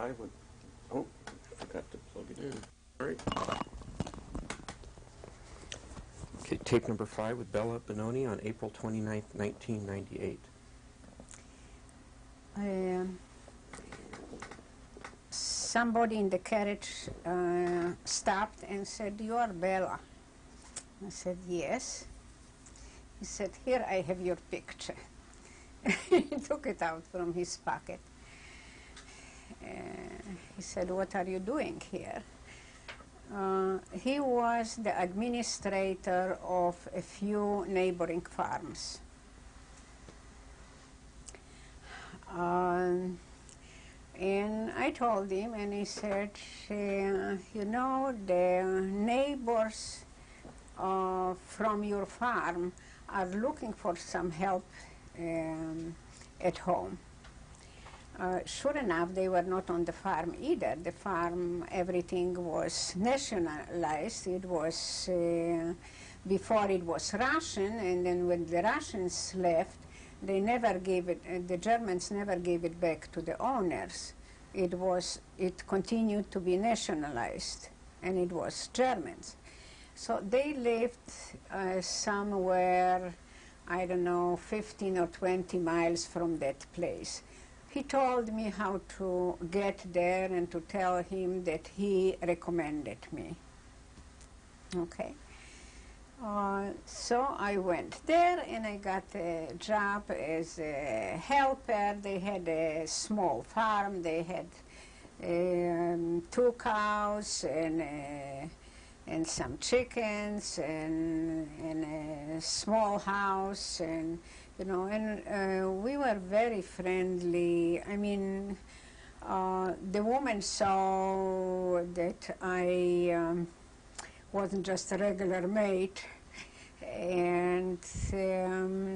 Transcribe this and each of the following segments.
5 with... Oh, I forgot to plug it in. All right. Okay, tape number 5 with Ben-oni on April 29th, 1998. Somebody in the carriage stopped and said, "You are Bella." I said, "Yes." He said, "Here I have your picture." He took it out from his pocket. He said, "What are you doing here?" He was the administrator of a few neighboring farms. And I told him, and he said, "You know, the neighbors from your farm are looking for some help at home." Sure enough, they were not on the farm either. The farm, everything was nationalized. It was, before it was Russian, and then when the Russians left, they never gave it, the Germans never gave it back to the owners. It continued to be nationalized, and it was Germans. So they lived somewhere, I don't know, 15 or 20 miles from that place. He told me how to get there and to tell him that he recommended me. Okay. So I went there and I got a job as a helper. They had a small farm. They had 2 cows and some chickens and a small house, and you know, and we were very friendly. I mean, the woman saw that I wasn't just a regular maid, and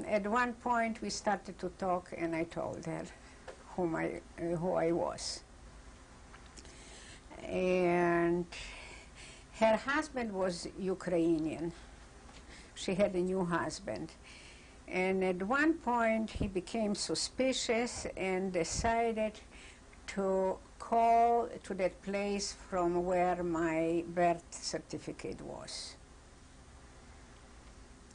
at one point we started to talk, and I told her who I was. And her husband was Ukrainian. She had a new husband. And at one point he became suspicious and decided to call to that place from where my birth certificate was.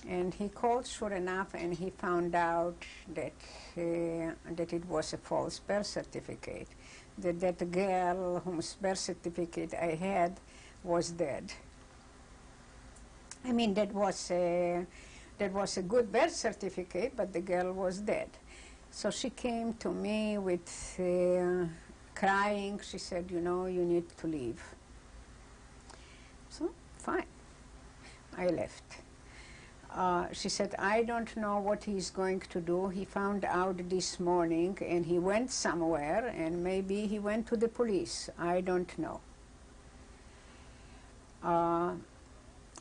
And he called, sure enough, and he found out that it was a false birth certificate, that girl whose birth certificate I had was dead. I mean, that was a good birth certificate, but the girl was dead. So she came to me with crying. She said, "You know, you need to leave." So, fine. I left. She said, "I don't know what he's going to do. He found out this morning and he went somewhere, and maybe he went to the police. I don't know."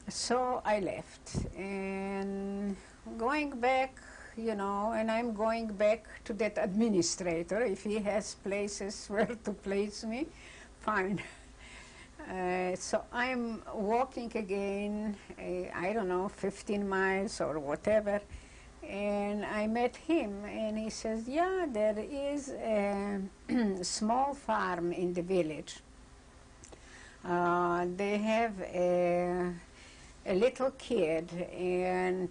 So I left, and going back, you know, and I'm going back to that administrator. If he has places where to place me, fine. So I'm walking again, I don't know, 15 miles or whatever, and I met him, and he says, "Yeah, there is a small farm in the village. They have a little kid, and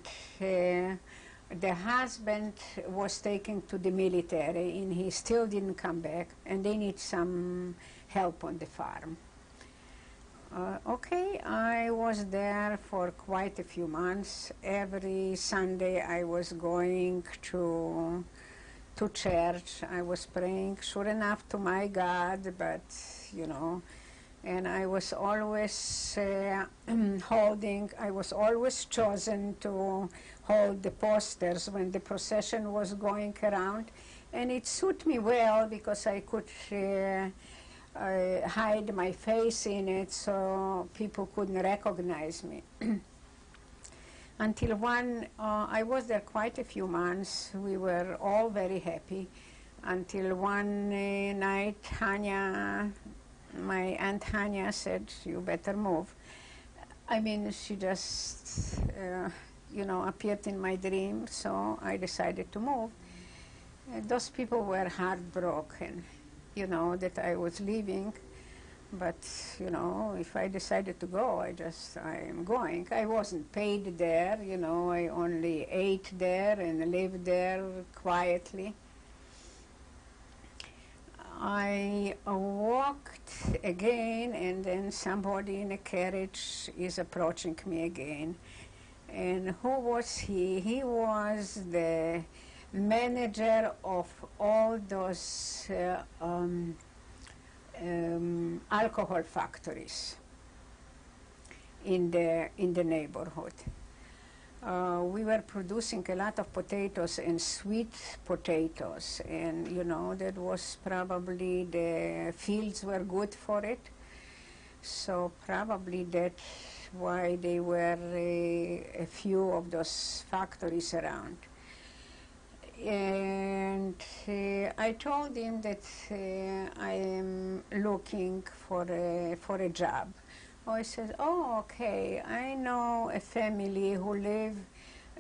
the husband was taken to the military, and he still didn't come back, and they need some help on the farm." Okay, I was there for quite a few months. Every Sunday I was going to church. I was praying, sure enough, to my God, but, you know, and I was always I was always chosen to hold the posters when the procession was going around, and it suited me well because I could hide my face in it so people couldn't recognize me. Until I was there quite a few months. We were all very happy until one night my Aunt Hanya said, "You better move." I mean, she just, you know, appeared in my dream, so I decided to move. Those people were heartbroken. you know, that I was leaving. But, you know, if I decided to go, I am going. I wasn't paid there, you know, I only ate there and lived there quietly. I walked again, and then somebody in a carriage is approaching me again. And who was he? He was the manager of all those alcohol factories in the neighborhood. We were producing a lot of potatoes and sweet potatoes, and you know that was probably the fields were good for it, so probably that's why there were a few of those factories around. And I told him that I am looking for a job. Oh, he said, oh, okay, I know a family who live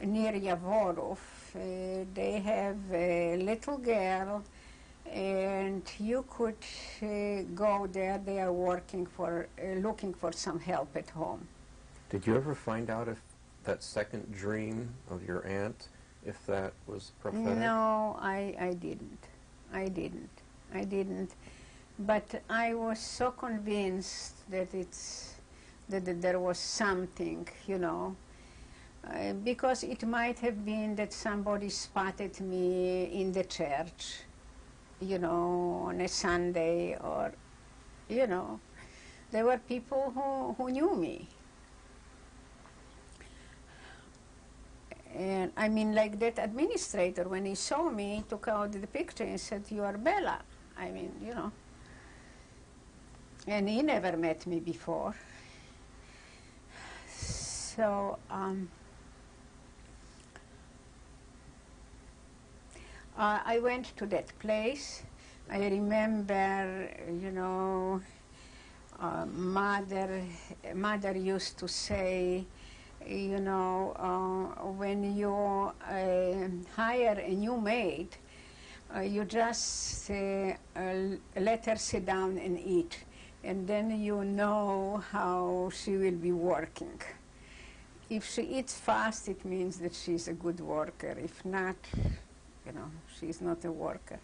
near Yavorov. They have a little girl, and you could go there. They are working for, looking for some help at home. Did you ever find out if that second dream of your aunt, if that was prophetic? No, I didn't. I didn't. But I was so convinced that that there was something, you know, because it might have been that somebody spotted me in the church, you know, on a Sunday, or, you know, there were people who knew me. And I mean, like that administrator, when he saw me, he took out the picture and said, you are Bella. I mean, you know. And he never met me before. So I went to that place. I remember, you know, mother used to say, you know, when you hire a new maid, you just let her sit down and eat, and then you know how she will be working. If she eats fast, it means that she's a good worker. If not, you know, she's not a worker.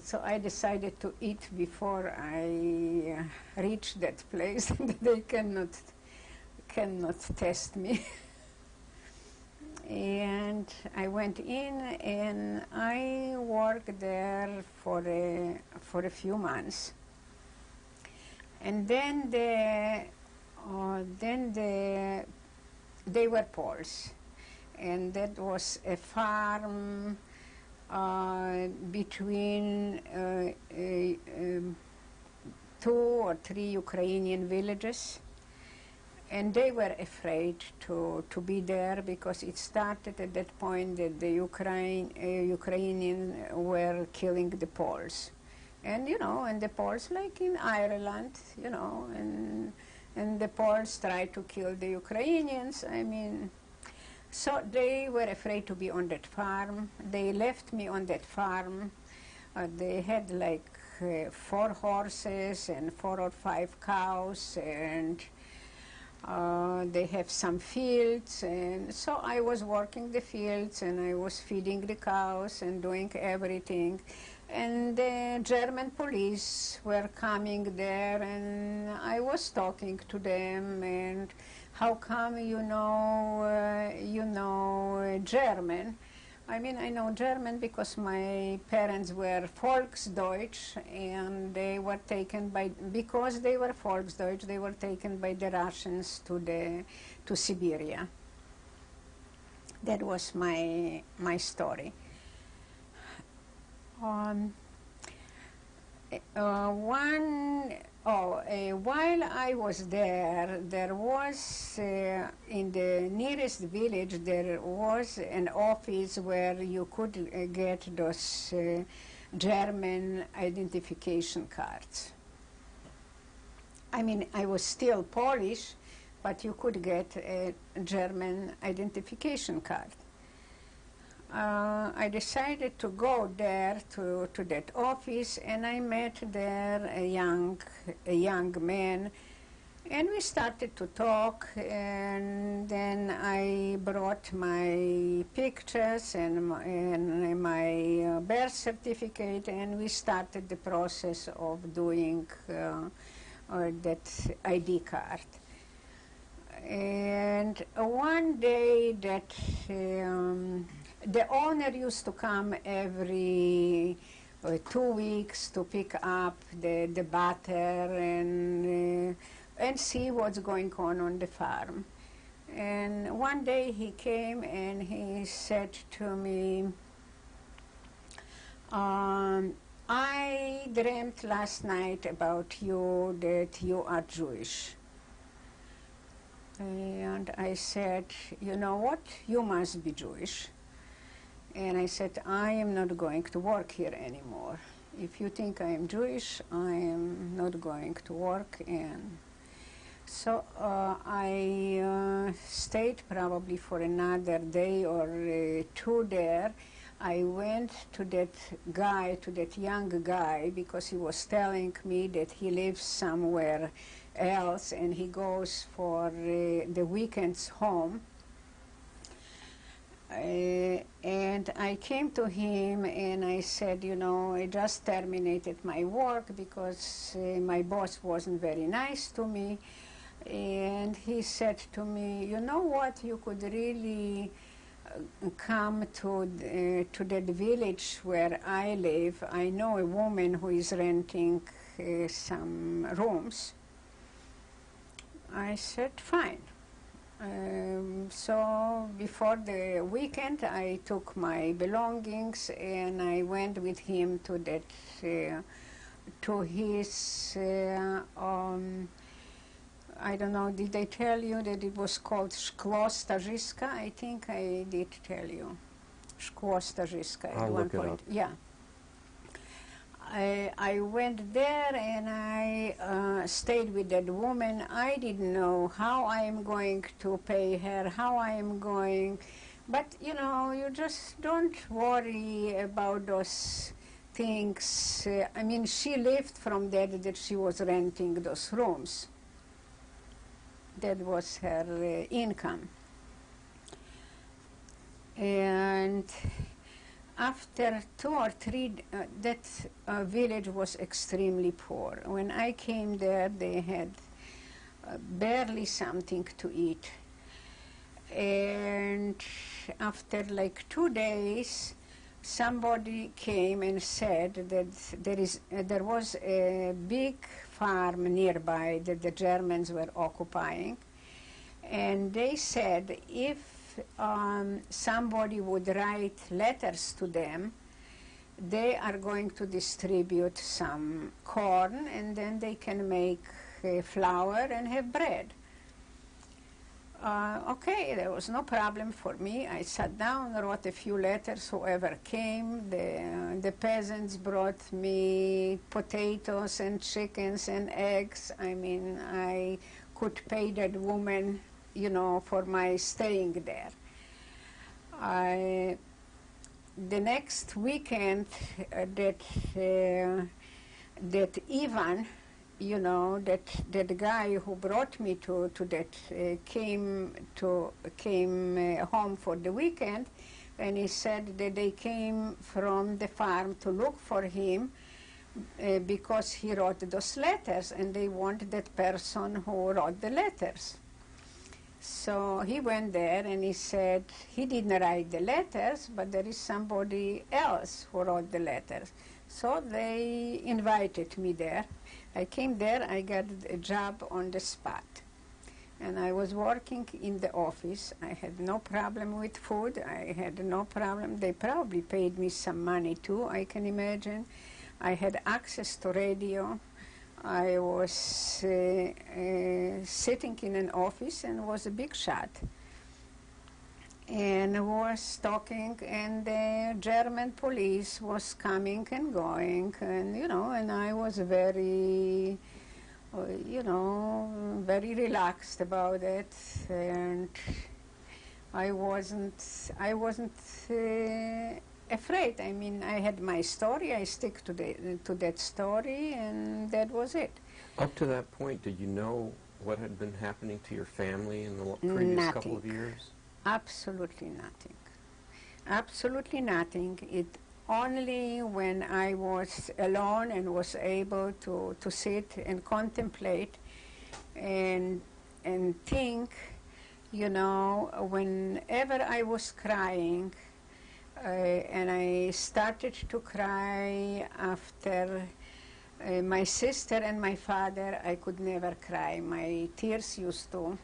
So I decided to eat before I reached that place. They cannot test me. And I went in and I worked there for a few months. And then they were Poles, and that was a farm between 2 or 3 Ukrainian villages. And they were afraid to be there, because it started at that point that the Ukrainians were killing the Poles. And, you know, and the Poles, like in Ireland, you know, and the Poles tried to kill the Ukrainians. I mean, so they were afraid to be on that farm. They left me on that farm. They had like 4 horses and 4 or 5 cows, and they have some fields, and so I was working the fields, and I was feeding the cows and doing everything. And the German police were coming there, and I was talking to them, and how come you know German? I mean, I know German because my parents were Volksdeutsch, and they were taken because they were Volksdeutsch, they were taken by the Russians to Siberia. That was my story. While I was there, there was, in the nearest village, there was an office where you could get those German identification cards. I mean, I was still Polish, but you could get a German identification card. I decided to go there to that office, and I met there a young man, and we started to talk, and then I brought my pictures and my birth certificate, and we started the process of doing that ID card. And one day that the owner used to come every 2 weeks to pick up the butter and see what's going on the farm. And one day he came and he said to me, I dreamt last night about you, that you are Jewish. And I said, you know what, you must be Jewish. And I said, I am not going to work here anymore. If you think I am Jewish, I am not going to work. And so I stayed probably for another day or two there. I went to that young guy, because he was telling me that he lives somewhere else and he goes for the weekends home. And I came to him and I said, you know, I just terminated my work because my boss wasn't very nice to me. And he said to me, you know what, you could really come to that village where I live. I know a woman who is renting some rooms. I said, fine. So before the weekend, I took my belongings and I went with him to that, to his, I don't know, did I tell you that it was called Szkło Starzyska? I think I did tell you. Szkło Starzyska at one point. Up. Yeah. I went there and I stayed with that woman. I didn't know how I am going to pay her, how I am going, but you know, you just don't worry about those things. I mean, she lived from that she was renting those rooms. That was her income. And after 2 or 3, that village was extremely poor. When I came there, they had barely something to eat. And after like 2 days, somebody came and said that there was a big farm nearby that the Germans were occupying. And they said if somebody would write letters to them, they are going to distribute some corn and then they can make flour and have bread. Okay, there was no problem for me. I sat down, wrote a few letters, whoever came. The peasants brought me potatoes and chickens and eggs. I mean, I could pay that woman, you know, for my staying there. The next weekend, that Ivan, you know, that guy who brought me to that came home for the weekend, and he said that they came from the farm to look for him because he wrote those letters, and they want that person who wrote the letters. So he went there and he said he didn't write the letters, but there is somebody else who wrote the letters. So they invited me there. I came there, I got a job on the spot. And I was working in the office. I had no problem with food. I had no problem. They probably paid me some money too, I can imagine. I had access to radio. I was sitting in an office and was a big shot. And was talking, and the German police was coming and going, and you know, and I was very, you know, very relaxed about it. And I wasn't afraid. I mean, I had my story. I stick to that story, and that was it. Up to that point, did you know what had been happening to your family in the previous couple of Nothing. years? Absolutely nothing. Absolutely nothing. It only when I was alone and was able to sit and contemplate and think, whenever I was crying, and I started to cry after my sister and my father, I could never cry. My tears used to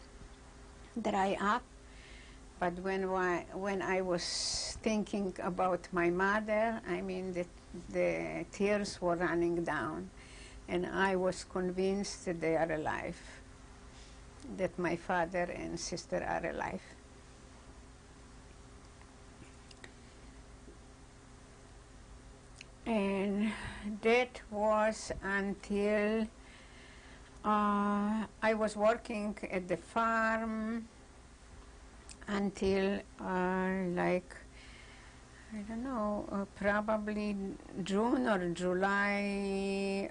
dry up. But when I was thinking about my mother, I mean, the tears were running down. And I was convinced that they are alive, that my father and sister are alive. And that was until I was working at the farm until I don't know, probably June or July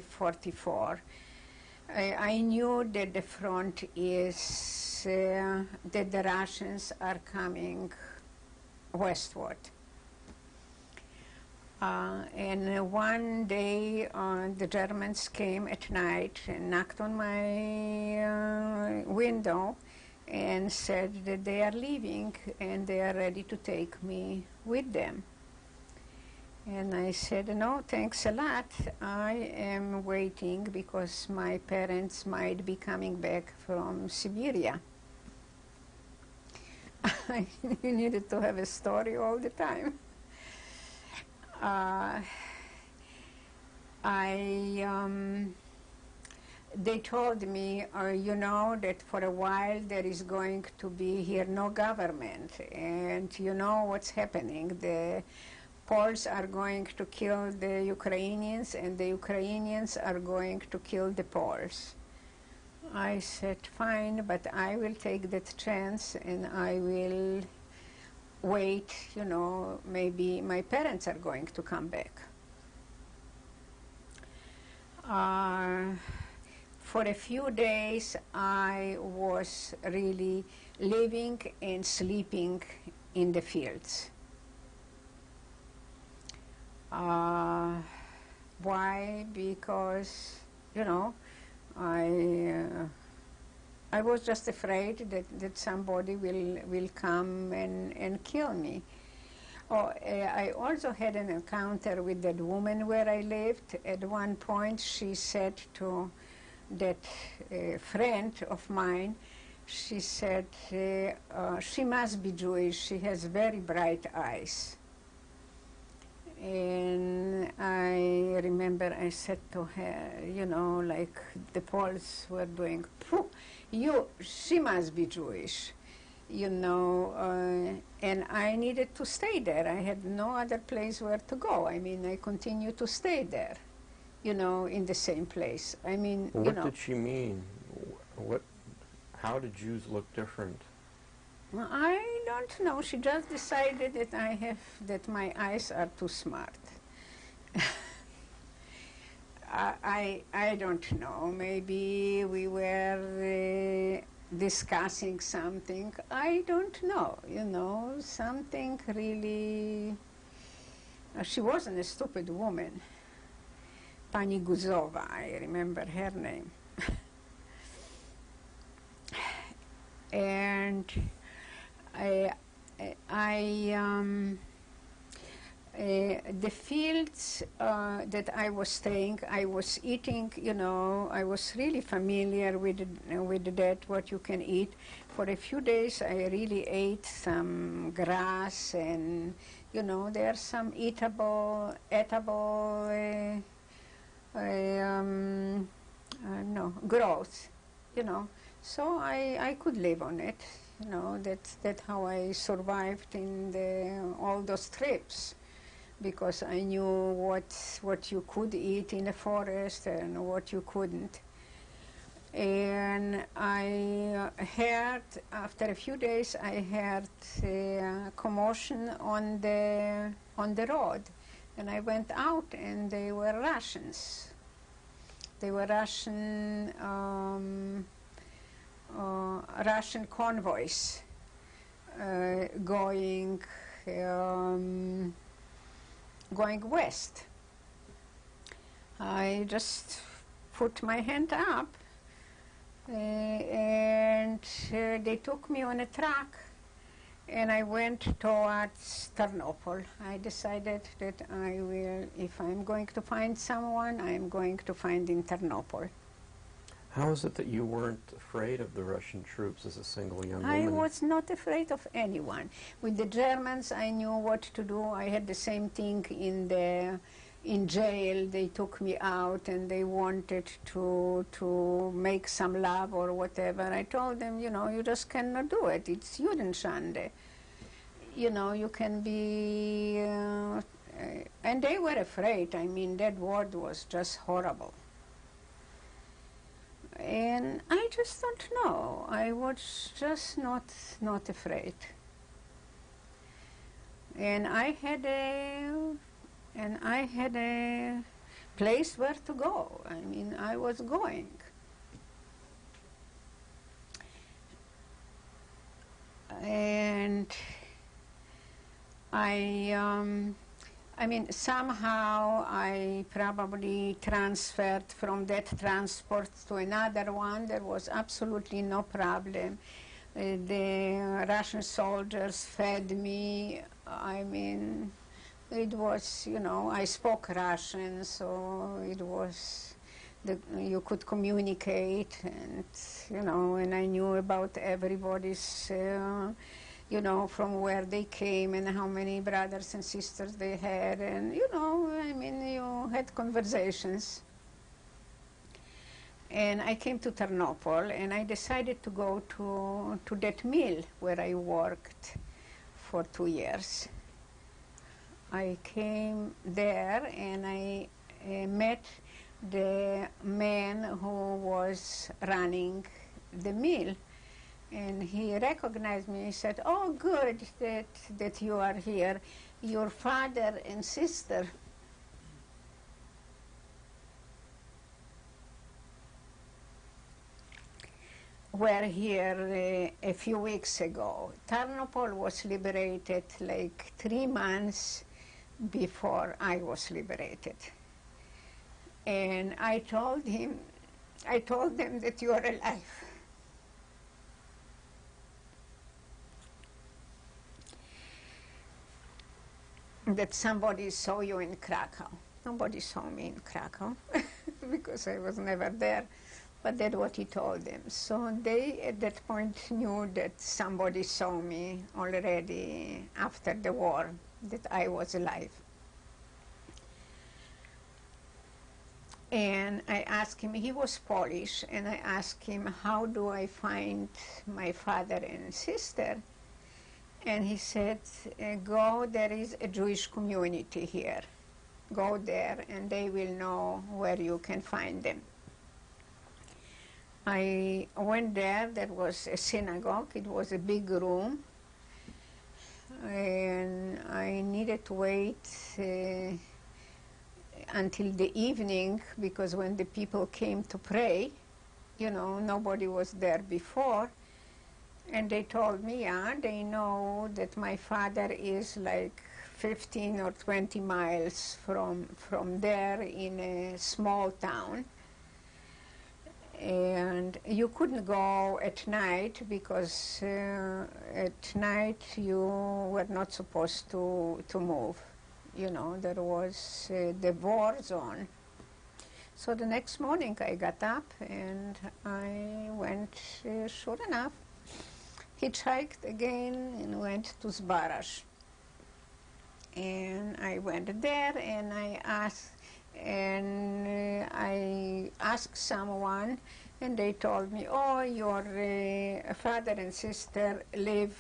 44. I knew that the front is, that the Russians are coming westward. And one day the Germans came at night and knocked on my window and said that they are leaving and they are ready to take me with them. And I said, no, thanks a lot. I am waiting because my parents might be coming back from Siberia. I needed to have a story all the time. They told me, that for a while there is going to be here no government, and you know what's happening. The Poles are going to kill the Ukrainians, and the Ukrainians are going to kill the Poles. I said, fine, but I will take that chance, and I will wait, maybe my parents are going to come back. For a few days, I was really living and sleeping in the fields. Why? Because, I was just afraid that somebody will come and kill me. I also had an encounter with that woman where I lived. At one point, she said to that friend of mine, she said, she must be Jewish, she has very bright eyes. And I remember I said to her, like the Poles were doing, she must be Jewish, and I needed to stay there. I had no other place where to go. I mean, I continued to stay there, in the same place. I mean, What did she mean? How did Jews look different? I don't know. She just decided that my eyes are too smart. I don't know. Maybe we were discussing something. I don't know. Something really. She wasn't a stupid woman. Pani Guzova, I remember her name. And the fields that I was staying, I was eating, I was really familiar with that, what you can eat. For a few days, I really ate some grass, and, there are some edible growth, So I could live on it, That's how I survived in all those trips, because I knew what you could eat in the forest and what you couldn't. And I heard, after a few days, I heard a commotion on the road. And I went out, and they were Russians. They were Russian convoys going west. I just put my hand up, and they took me on a truck, and I went towards Ternopil. I decided that I will, if I'm going to find someone, I'm going to find in Ternopil. How is it that you weren't afraid of the Russian troops as a single young I woman? was not afraid of anyone. With the Germans, I knew what to do. I had the same thing in jail. They took me out, and they wanted to make some love or whatever. I told them, you know, you just cannot do it. It's Judenschande. You know, you can be... and they were afraid. I mean, that word was just horrible. And I just don't know. I was just not afraid. And I had a place where to go. I mean, I was going. And I mean, somehow I probably transferred from that transport to another one. There was absolutely no problem. The Russian soldiers fed me. I mean, it was, you know, I spoke Russian, so it was, you could communicate, and, you know, and I knew about everybody's, you know, from where they came and how many brothers and sisters they had, and, you know, I mean, you had conversations. And I came to Ternopil, and I decided to go to that mill where I worked for 2 years. I came there, and I met the man who was running the mill. And he recognized me. He said, "Oh, good that you are here. Your father and sister were here a few weeks ago." Ternopil was liberated like 3 months before I was liberated. And I told them that you are alive. That somebody saw you in Krakow. Nobody saw me in Krakow because I was never there, but that's what he told them. So they at that point knew that somebody saw me already after the war, that I was alive. And I asked him, he was Polish, and I asked him, how do I find my father and sister? And he said, go, there is a Jewish community here. Go there, and they will know where you can find them. I went there. There was a synagogue. It was a big room. And I needed to wait until the evening, because when the people came to pray, you know, nobody was there before. And they told me, yeah, they know that my father is like 15 or 20 miles from there in a small town. And you couldn't go at night because at night you were not supposed to move. You know, there was the war zone. So the next morning I got up and I went, sure enough, hitchhiked again and went to Zbarash. And I went there and I asked someone, and they told me, oh, your father and sister live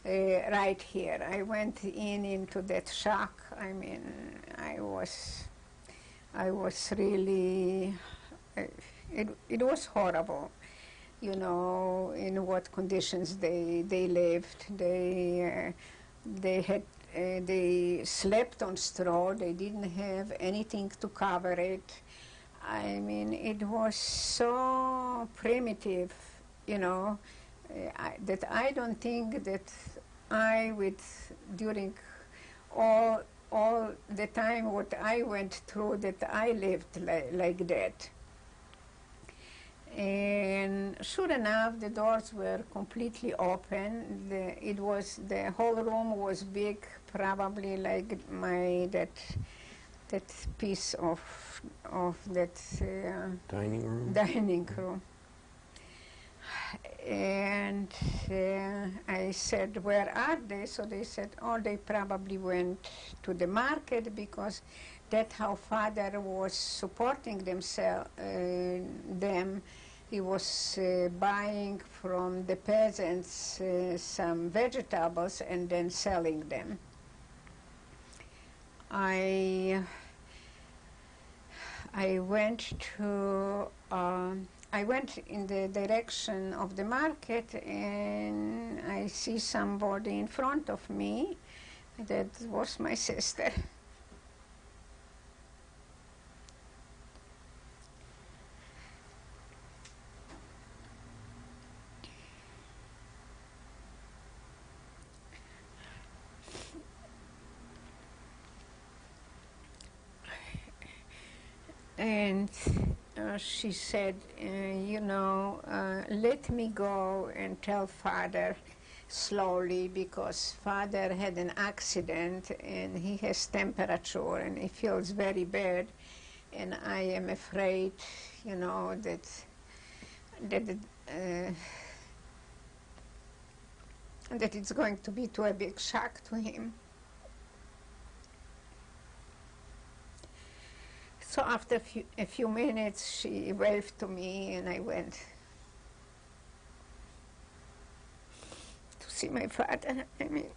right here. I went into that shack. I mean, I was really, it was horrible, you know, in what conditions they lived. They slept on straw. They didn't have anything to cover it. I mean, it was so primitive, you know, that I don't think that during all all the time what I went through, that I lived like that. And sure enough, the doors were completely open. The whole room was big, probably like that piece of that Dining room? dining room. And I said, "Where are they?" So they said, "Oh, they probably went to the market, because that's how Father was supporting them. He was buying from the peasants some vegetables and then selling them." I went to I went in the direction of the market, and I see somebody in front of me. That was my sister. And she said, let me go and tell Father slowly, because Father had an accident and he has temperature and he feels very bad, and I am afraid, that that it's going to be a big shock to him. So after a few minutes, she waved to me, and I went to see my father. I mean,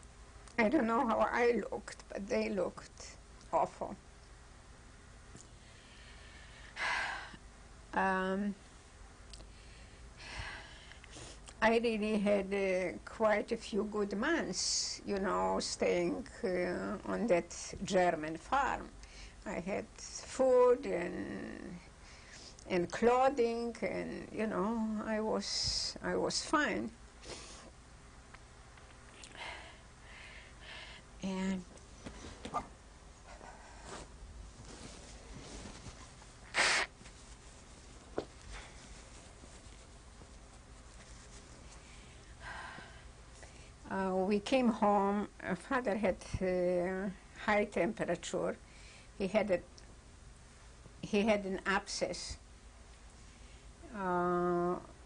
I don't know how I looked, but they looked awful. I really had quite a few good months, staying on that German farm. I had food and clothing, and I was fine. And we came home. Father had high temperature. He had an abscess,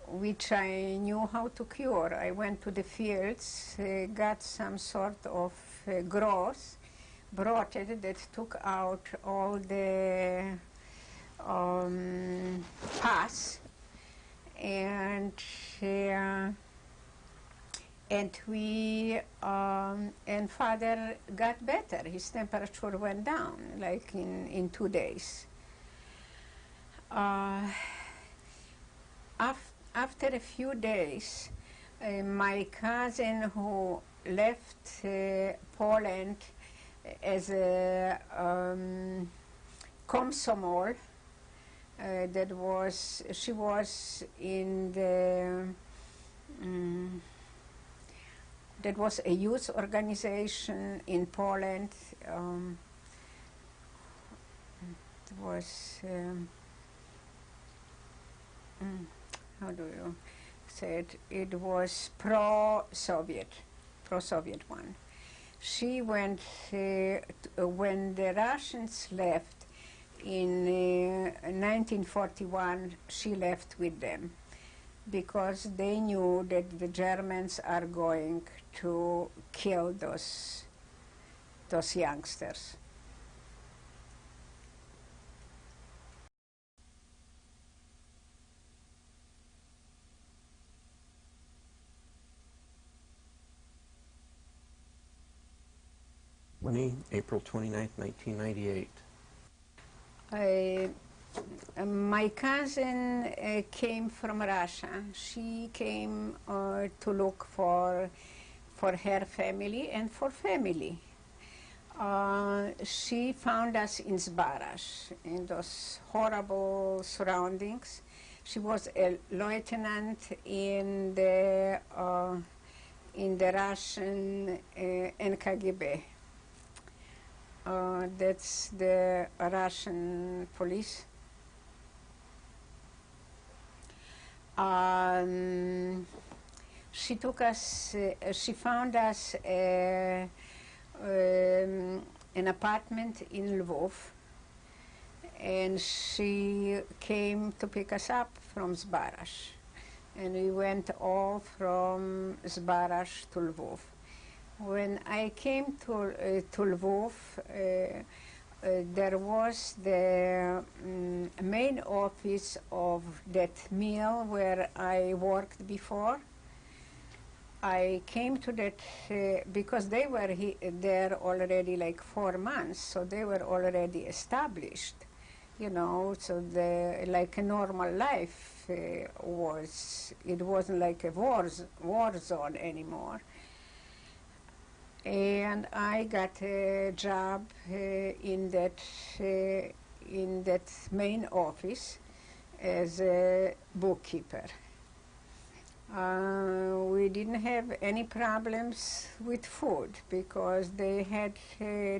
which I knew how to cure. I went to the fields, got some sort of growth, brought it, that took out all the pus, and Father got better. His temperature went down, like in 2 days. After a few days, my cousin, who left Poland as a komsomol, she was in the that was a youth organization in Poland. It was how do you say it? It was pro-Soviet one. She went when the Russians left in 1941. She left with them, because they knew that the Germans are going to kill those youngsters. April 29th, 1998. My cousin came from Russia. She came to look for her family and for family. She found us in Zbarash, in those horrible surroundings. She was a lieutenant in the Russian NKGB. That's the Russian police. She took us. She found us an apartment in Lvov, and she came to pick us up from Zbarash, and we went all from Zbarash to Lvov. When I came to Lvov, there was the main office of that mill where I worked before. I came to that because they were there already like 4 months, so they were already established, you know, so like a normal life it wasn't like a war zone anymore. And I got a job in that main office as a bookkeeper. We didn't have any problems with food because they had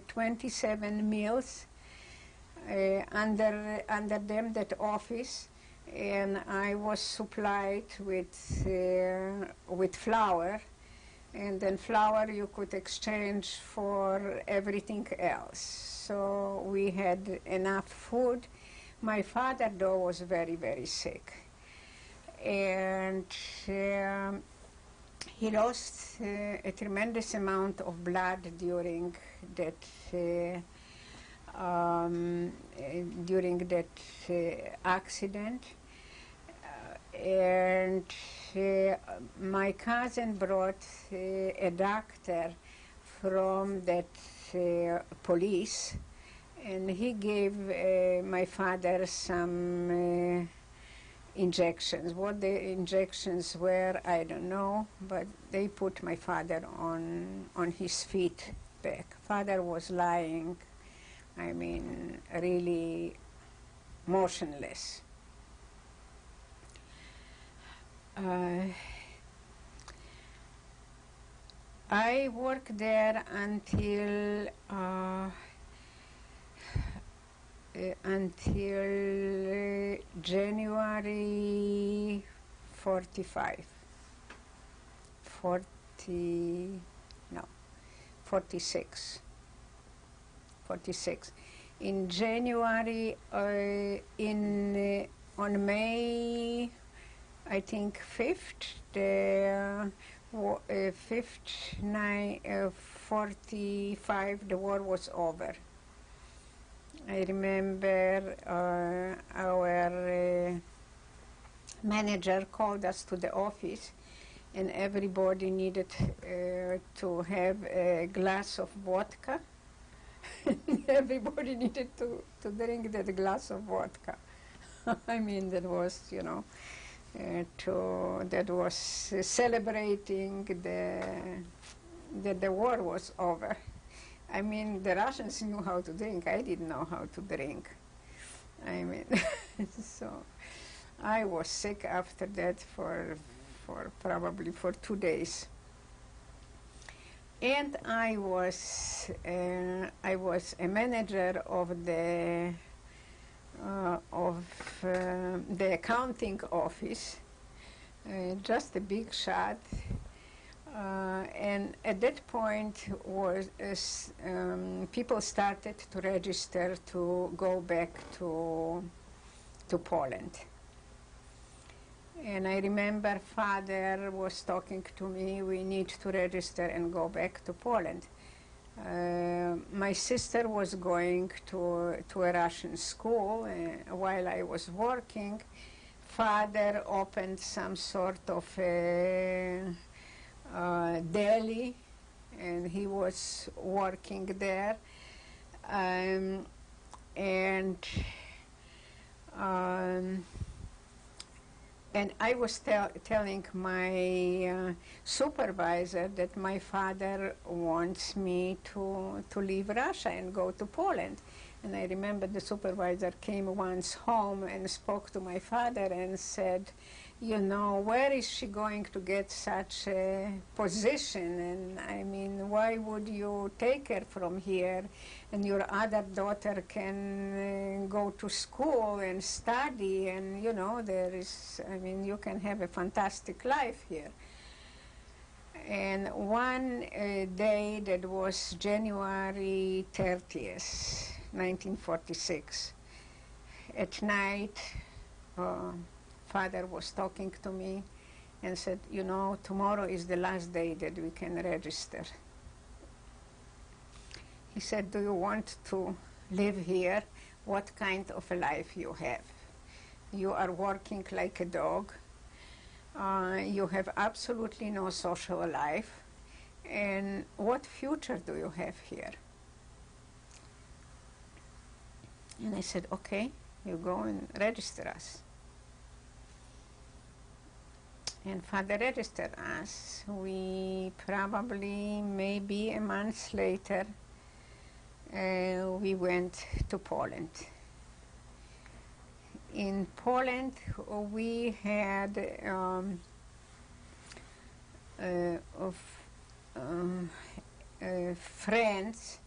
27 meals under them, that office, and I was supplied with flour. And then flour you could exchange for everything else. So we had enough food. My father, though, was very, very sick. And he lost a tremendous amount of blood during that accident. And my cousin brought a doctor from that police, and he gave my father some injections. What the injections were, I don't know, but they put my father on his feet back. Father was lying, I mean, really motionless. I worked there until January 46. In January, on May, I think 5th, the 45, the war was over. I remember our manager called us to the office, and everybody needed to have a glass of vodka. Everybody needed to drink that glass of vodka. I mean, that was, you know, that was celebrating that the war was over. I mean, the Russians knew how to drink. I didn't know how to drink. I mean, so I was sick after that for probably 2 days. And I was a manager of the accounting office, just a big shot. And at that point, people started to register to go back to Poland. And I remember father was talking to me, we need to register and go back to Poland. My sister was going to a Russian school while I was working. Father opened some sort of deli, and he was working there. And Um, and I was telling my supervisor that my father wants me to leave Russia and go to Poland. And I remember the supervisor came once home and spoke to my father and said, you know, where is she going to get such a position? And I mean, why would you take her from here? And your other daughter can go to school and study, and you know, you can have a fantastic life here. And one day, that was January 30th, 1946, at night, Father was talking to me and said, you know, tomorrow is the last day that we can register. He said, do you want to live here? What kind of a life you have? You are working like a dog. You have absolutely no social life. And what future do you have here? And I said, okay, you go and register us. And Father registered us. We probably, maybe a month later, we went to Poland. In Poland, we had friends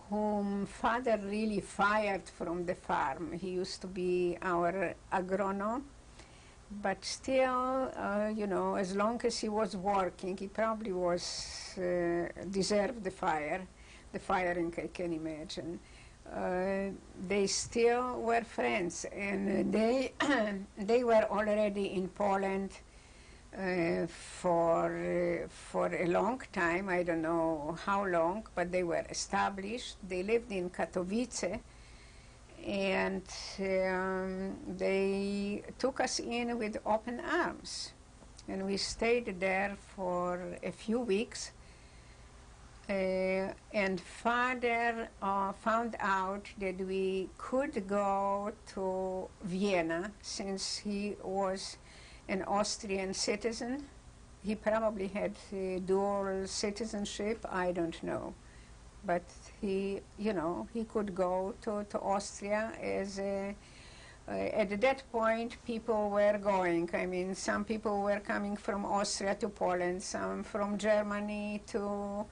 whom Father really fired from the farm. He used to be our agronom, but still, you know, as long as he was working, he probably deserved the firing, I can imagine. They still were friends, and they were already in Poland for a long time. I don't know how long, but they were established. They lived in Katowice, and they took us in with open arms, and we stayed there for a few weeks. And Father found out that we could go to Vienna, since he was an Austrian citizen. He probably had dual citizenship, I don't know. But he, you know, he could go to Austria as at that point, people were going. I mean, some people were coming from Austria to Poland, some from Germany to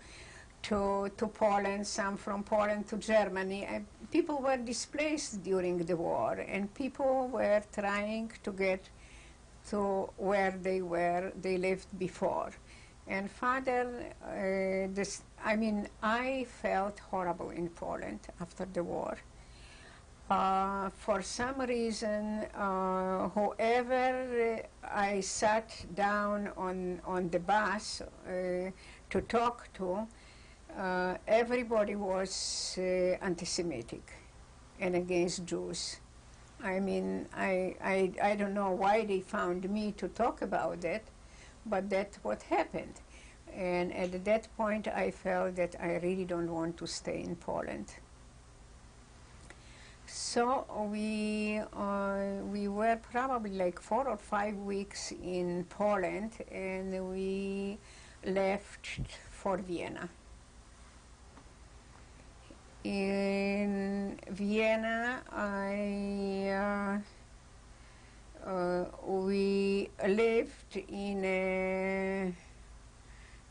Poland, some from Poland to Germany. People were displaced during the war, and people were trying to get to where they lived before. And Father, I felt horrible in Poland after the war. For some reason, whoever I sat down on the bus to talk to, everybody was anti-Semitic and against Jews. I mean, I don't know why they found me to talk about that, but that's what happened. And at that point, I felt that I really don't want to stay in Poland. So we were probably like 4 or 5 weeks in Poland, and we left for Vienna. In Vienna, we lived in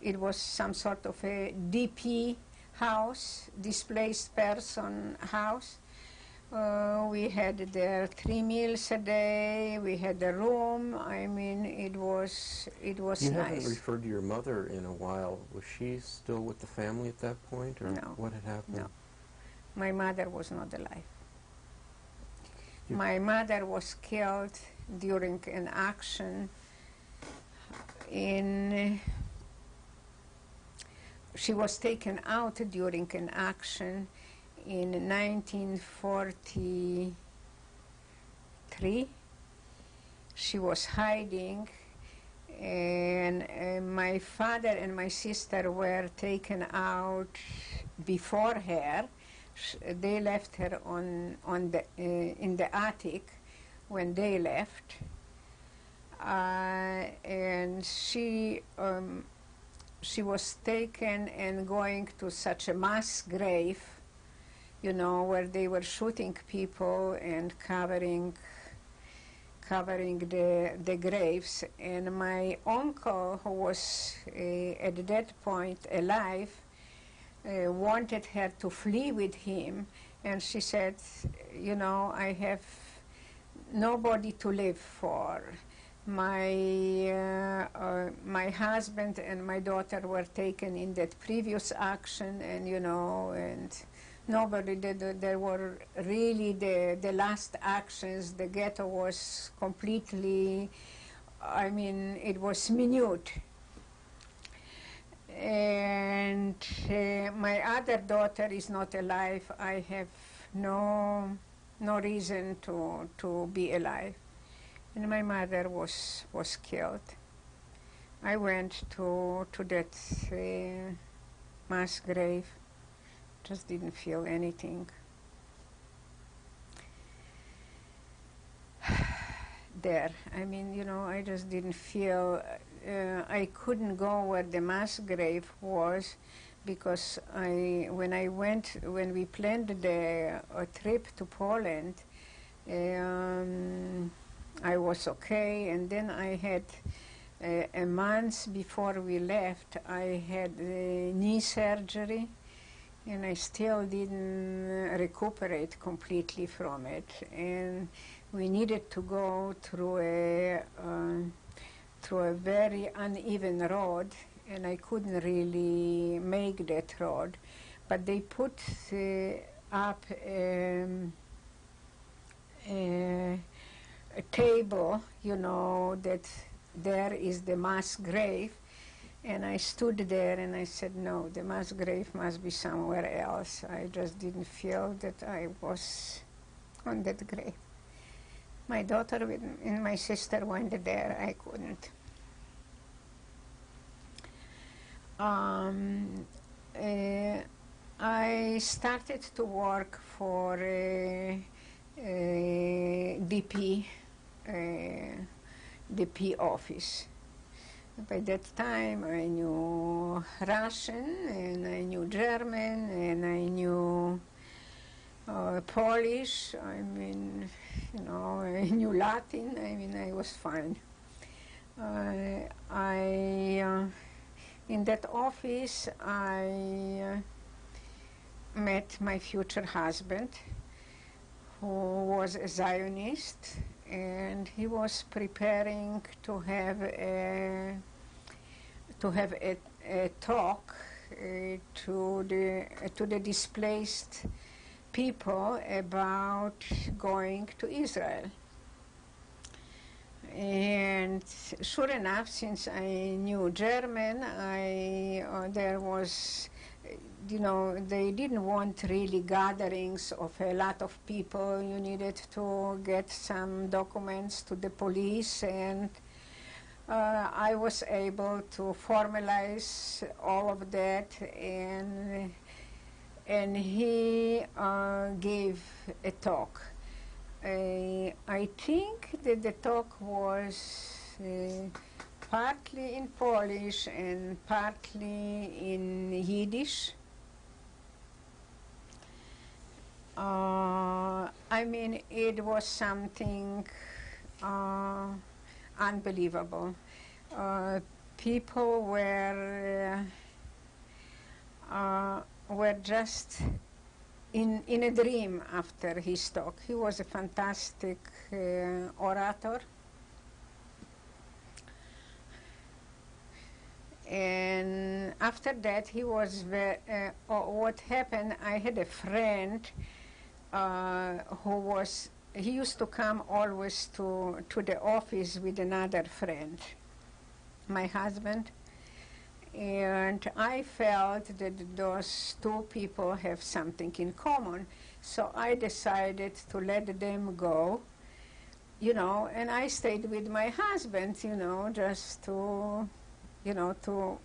it was some sort of a DP house, displaced person house. We had there 3 meals a day. We had a room. I mean, it was you nice. You haven't referred to your mother in a while. Was she still with the family at that point, or No. what had happened? No. My mother was not alive. My mother was killed during an action she was taken out during an action in 1943. She was hiding, and my father and my sister were taken out before her. they left her on the in the attic when they left, and she was taken and going to such a mass grave, you know, where they were shooting people and covering the graves. And my uncle, who was at that point alive, wanted her to flee with him, and she said, you know, I have nobody to live for. My husband and my daughter were taken in that previous action, and you know, and nobody did. There were really the last actions. The ghetto was completely, I mean, it was minute. And my other daughter is not alive. I have no reason to be alive. And my mother was killed. I went to that mass grave, just didn't feel anything. There, I mean, you know, I just didn't feel, I couldn't go where the mass grave was, because when we planned the trip to Poland, I was okay, and then I had a month before we left, I had knee surgery, and I still didn't recuperate completely from it, and we needed to go through a very uneven road, and I couldn't really make that road, but they put up a table, you know, that there is the mass grave, and I stood there and I said, no, the mass grave must be somewhere else. I just didn't feel that I was on that grave. My daughter and my sister went there, I couldn't. I started to work for DP office. By that time I knew Russian, and I knew German, and I knew Polish. I mean, you know, I knew Latin. I mean, I was fine. In that office I met my future husband, who was a Zionist, and he was preparing to have a talk to the displaced people about going to Israel. And sure enough, since I knew German, there was, you know, they didn't want really gatherings of a lot of people. You needed to get some documents to the police, and I was able to formalize all of that, and he gave a talk. I think that the talk was partly in Polish and partly in Yiddish. I mean, it was something unbelievable. People were just in a dream after his talk. He was a fantastic orator. And after that, he was what happened, I had a friend he used to come always to the office with another friend, my husband. And I felt that those two people have something in common. So I decided to let them go, you know, and I stayed with my husband, you know, just to, you know, to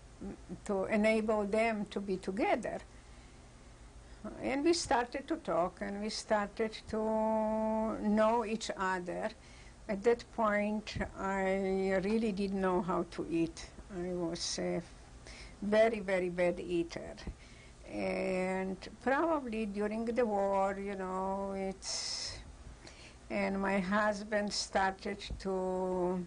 enable them to be together. And we started to talk, and we started to know each other. At that point, I really didn't know how to eat. I was a very, very bad eater. And probably during the war, you know, and my husband started to,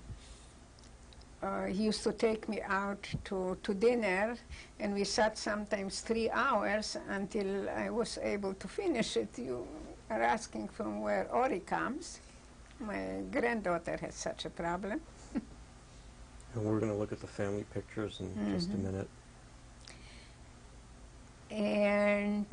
he used to take me out to dinner, and we sat sometimes 3 hours until I was able to finish it. You are asking from where Ori comes. My granddaughter has such a problem. And we're going to look at the family pictures in just a minute. And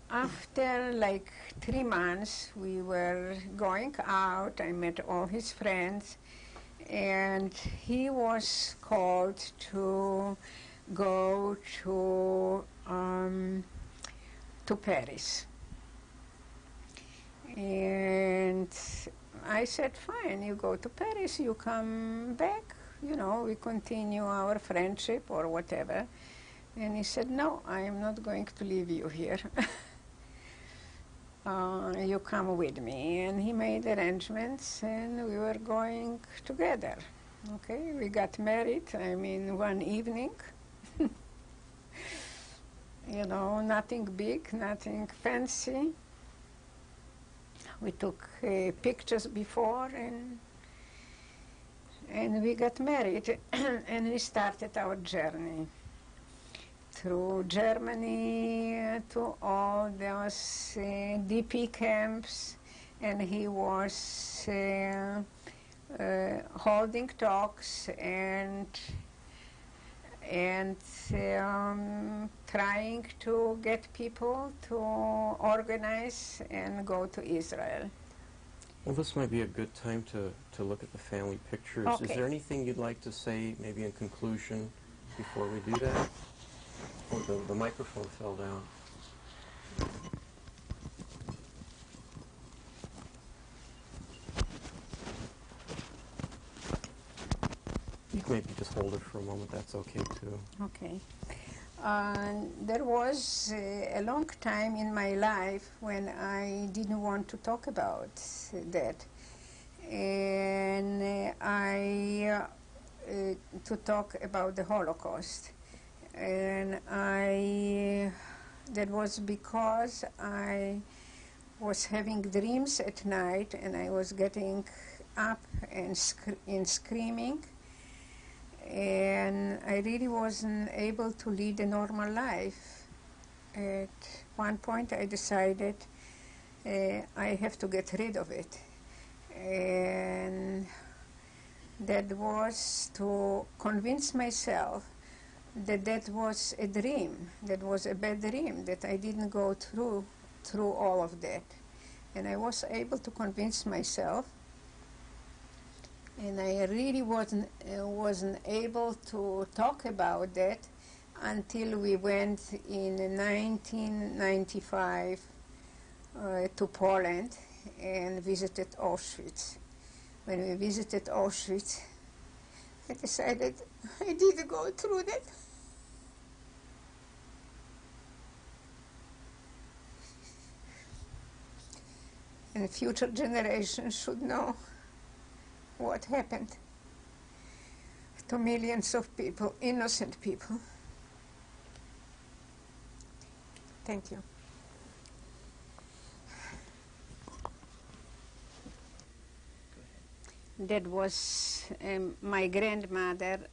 after like 3 months, we were going out. I met all his friends, and he was called to go to Paris. And I said, fine, you go to Paris, you come back, you know, we continue our friendship or whatever. And he said, no, I am not going to leave you here. You come with me. And he made arrangements, and we were going together. Okay, we got married, I mean, one evening. You know, nothing big, nothing fancy. We took pictures before, and we got married. And we started our journey through Germany to all those DP camps, and he was holding talks and trying to get people to organize and go to Israel. Well, this might be a good time to look at the family pictures. Okay. Is there anything you'd like to say, maybe in conclusion, before we do that? Oh, the microphone fell down. You can maybe just hold it for a moment. That's okay, too. Okay. There was a long time in my life when I didn't want to talk about that. And to talk about the Holocaust. And that was because I was having dreams at night, and I was getting up and screaming. And I really wasn't able to lead a normal life. At one point I decided I have to get rid of it. And that was to convince myself that that was a dream, that was a bad dream, that I didn't go through all of that. And I was able to convince myself. And I really wasn't able to talk about that until we went in 1995 to Poland and visited Auschwitz. When we visited Auschwitz, I decided I didn't go through that. And future generations should know what happened to millions of people, innocent people. Thank you. That was my grandmother.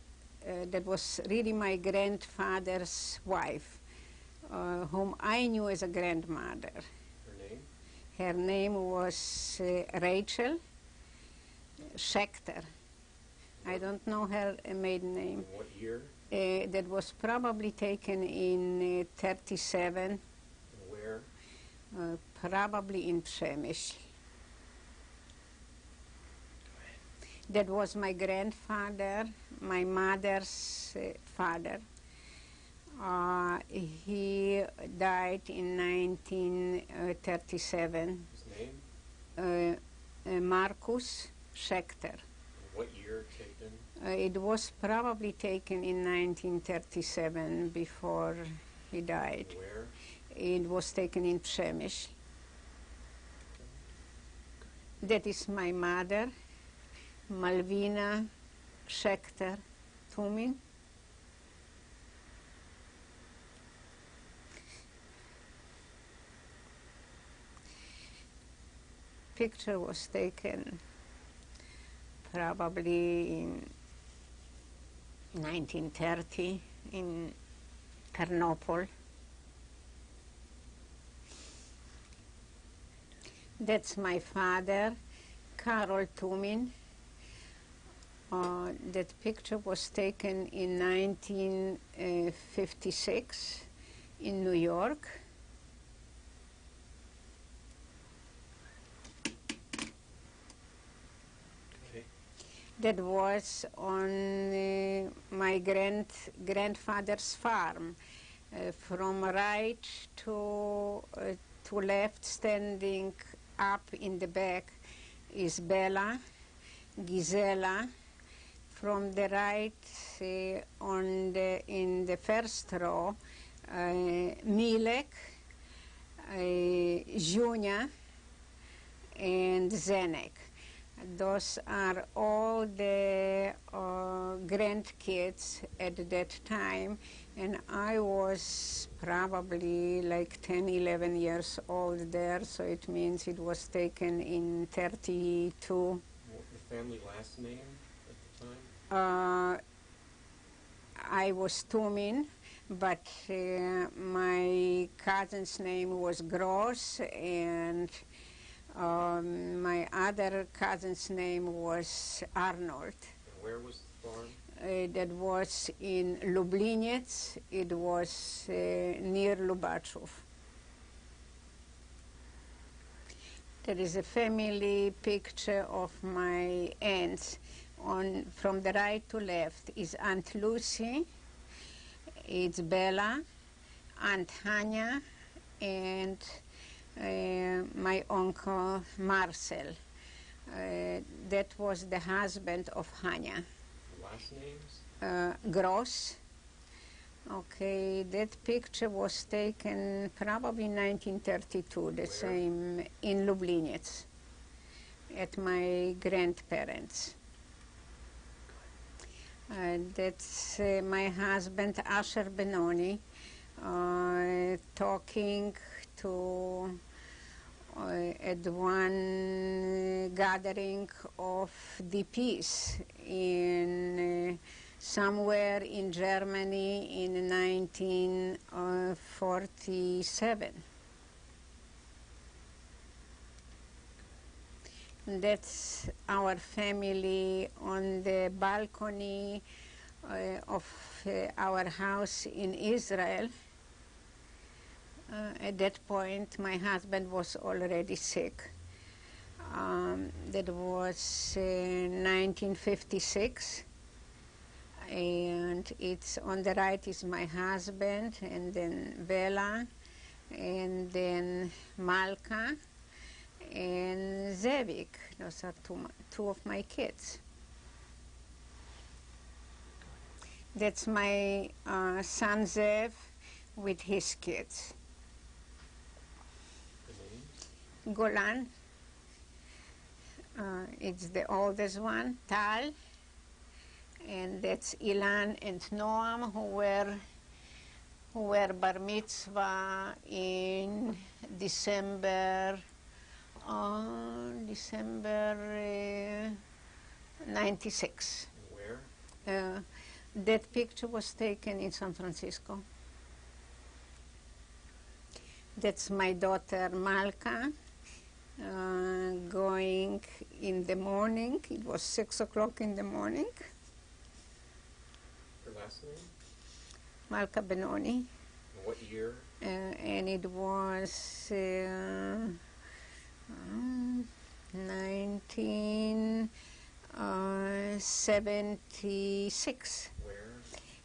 That was really my grandfather's wife, whom I knew as a grandmother. Her name? Her name was Rachel Schechter. I don't know her maiden name. In what year? That was probably taken in 37. And where? Probably in Przemyśl. That was my grandfather, my mother's father. He died in 1937. His name? Marcus Schechter. And what year taken? It was probably taken in 1937 before he died. Where? It was taken in Przemyśl. That is my mother, Malvina Schechter Tumin. Picture was taken probably in 1930 in Ternopil. That's my father, Karol Tumin. That picture was taken in 1956 in New York. Okay. That was on my grandfather's farm. From right to left, standing up in the back, is Bella, Gisela. From the right, in the first row, Milek, Junia, and Zenek. Those are all the grandkids at that time, and I was probably like 10, 11 years old there, so it means it was taken in 32. What the family last name at the time? I was Tumin, but my cousin's name was Gross, and my other cousin's name was Arnold. And where was the farm? That was in Lubliniec. It was near Lubachów. There is a family picture of my aunts. From the right to left is Aunt Lucy, it's Bella, Aunt Hania, and my uncle Marcel. That was the husband of Hania. Last names? Gross. Okay, that picture was taken probably in 1932, the same in Lubliniec, at my grandparents. That's my husband, Asher Ben-oni, talking to at one gathering of DPs in somewhere in Germany in 1947. That's our family on the balcony of our house in Israel. At that point, my husband was already sick. That was 1956. And it's on the right is my husband, and then Bella, and then Malka, and Zevik. Those are two of my kids. That's my son Zev with his kids. The names? Golan, it's the oldest one, Tal, and that's Ilan and Noam, who were bar mitzvah in December 96. Where? That picture was taken in San Francisco. That's my daughter Malka, going in the morning. It was 6 o'clock in the morning. Her last name? Malka Ben-oni. And what year? And it was 1976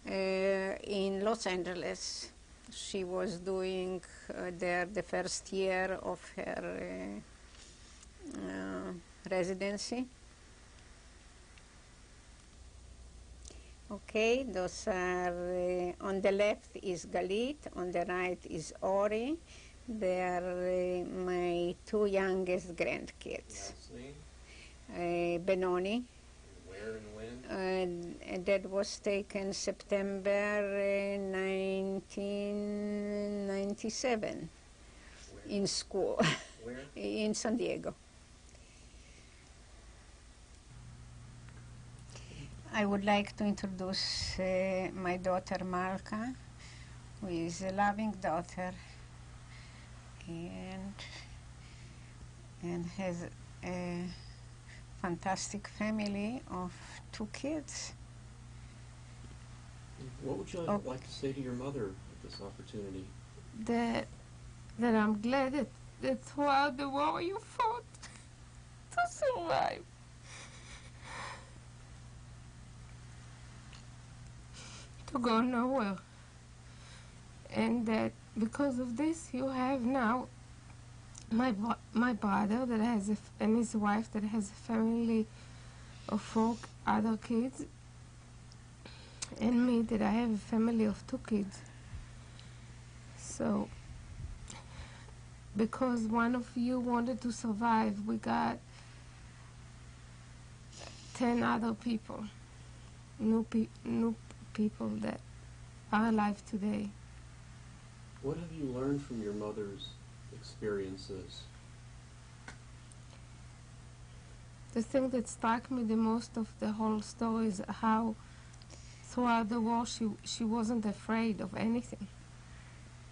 in Los Angeles. She was doing there the first year of her residency. Okay, those are, on the left is Galit, on the right is Ori. They are my two youngest grandkids. Last name? Ben-oni, Where and when? and that was taken September 1997 Where? in school Where? in San Diego. I would like to introduce my daughter Malka, who is a loving daughter and has a fantastic family of two kids. What would you like to say to your mother at this opportunity? That I'm glad that throughout the war you fought to survive. To go nowhere. And that because of this you have now my brother that has and his wife that has a family of 4 other kids, and me that I have a family of 2 kids. So because one of you wanted to survive, we got 10 other people, new people that are alive today. What have you learned from your mother's experiences? The thing that struck me the most of the whole story is how throughout the war she wasn't afraid of anything.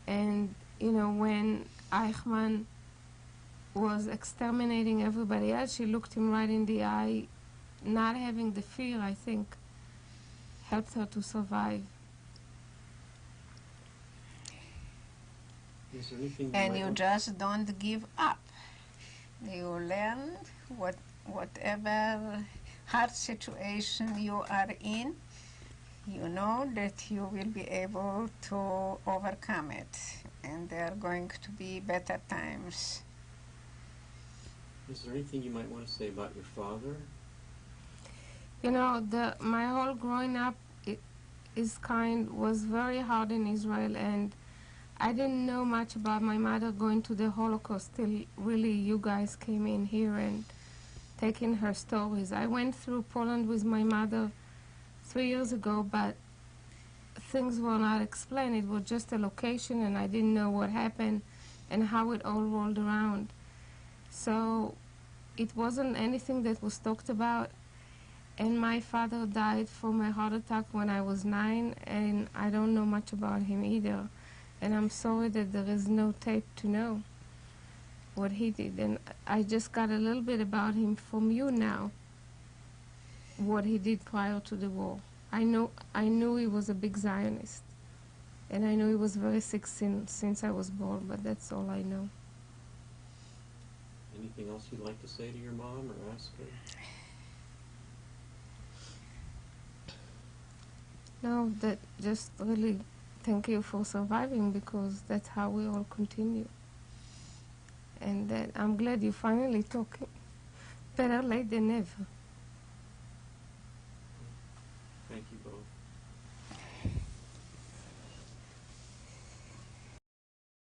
And you know, when Eichmann was exterminating everybody else, she looked him right in the eye. Not having the fear, I think, helped her to survive. Is there anything And you just don't give up. You learn whatever hard situation you are in, you know that you will be able to overcome it, and there are going to be better times. Is there anything you might want to say about your father? You know, my whole growing up was very hard in Israel, and I didn't know much about my mother going to the Holocaust till really you guys came in here and taking her stories. I went through Poland with my mother 3 years ago, but things were not explained. It was just a location, and I didn't know what happened and how it all rolled around. So it wasn't anything that was talked about. And my father died from a heart attack when I was 9, and I don't know much about him either. And I'm sorry that there is no tape to know what he did. And I just got a little bit about him from you now, what he did prior to the war. I knew he was a big Zionist, and I knew he was very sick since I was born, but that's all I know. Anything else you'd like to say to your mom or ask her? No, that just really thank you for surviving, because that's how we all continue. And that I'm glad you finally talking. Better late than never. Thank you both.